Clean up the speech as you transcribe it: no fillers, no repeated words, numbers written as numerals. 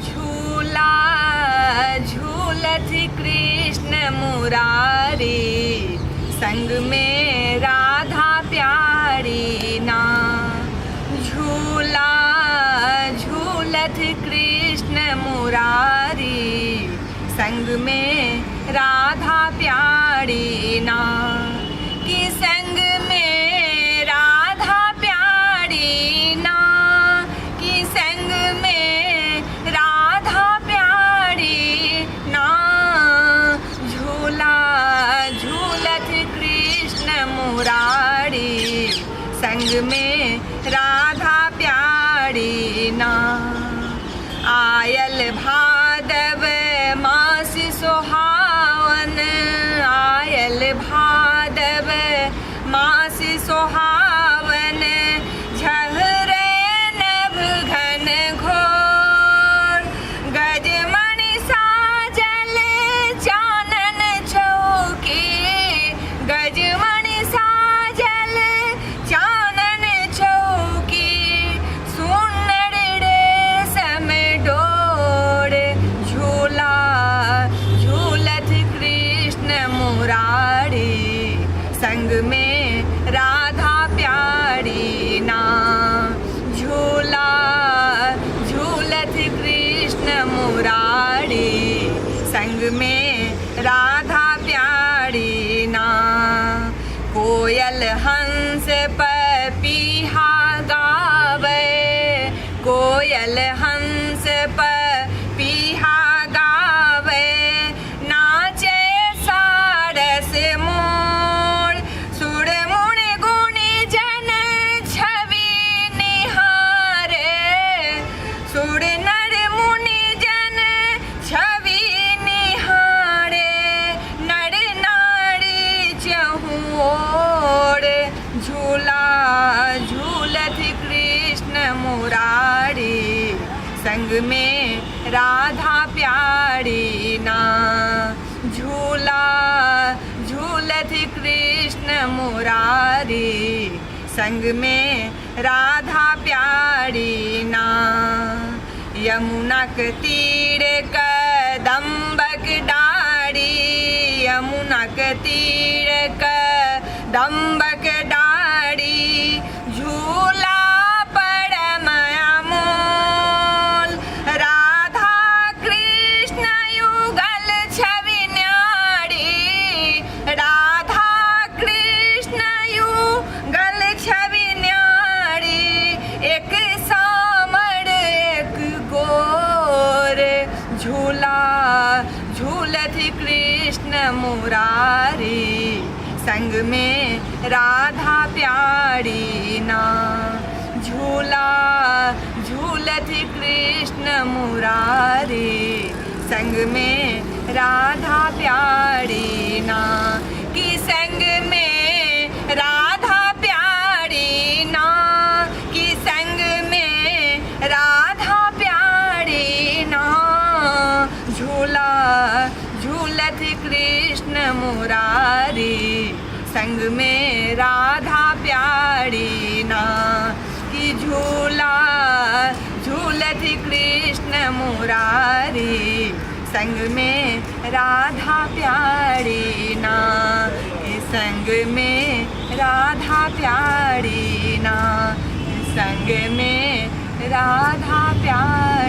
झूला झूलत कृष्ण मुरारी, संग में राधा प्यारी ना। झूला झूलत कृष्ण मुरारी, संग में राधा प्यारी ना। कि संग में राधा प्यारी ना, कि संग में राधा प्यारी ना। झूला झूलत कृष्ण मुरारी, संग में राधा प्यारी ना। आयल भादव मास सुहावन, आयल भादव मास सुहावन। झहरे नभ घन घोर, गजमणि साजल चानन चौकी। गजमणि साजल चानन चौकी, सुनर रेशम डोर। झूला झूलत कृष्ण मुरारी, संग में राधा प्यारी ना। झूला झूलत कृष्ण मुरारी, संग में राधा प्यारी ना। कोयल हंस पपीहा गावे, कोयल हंस पपीहा गावे। नाचे सारस मोर, सुर मुण गुणी जन छवि निहारे। सुर नर मुनि जन छवि निहारे, नर नारी चहुँ ओर। झूला झूलत कृष्ण मुरारी, संग में राधा प्यारी ना। झूला झूलत कृष्ण मुरारी, संग में राधा प्यारी ना। यमुनक तीर कदम्बक डारी, यमुनक तीर कदम्बक डारी। झूला परम अमोल, राधा कृष्ण युगल छवि न्यारी। राधा कृष्ण युगल छवि न्यारी, एक सामर एक गोर। झूला झूलत कृष्ण मुरारी, संग में राधा प्यारी ना। झूला झूलत कृष्ण मुरारी, संग में राधा प्यारी ना। कि संग में राधा प्यारी ना, कि संग में राधा प्यारी ना। झूला झूलत कृष्ण मुरारी, संग में राधा प्यारी ना। कि झूला झूलत कृष्ण मुरारी, संग में राधा प्यारी ना। कि संग में राधा प्यारी ना, संग में राधा प्यारी।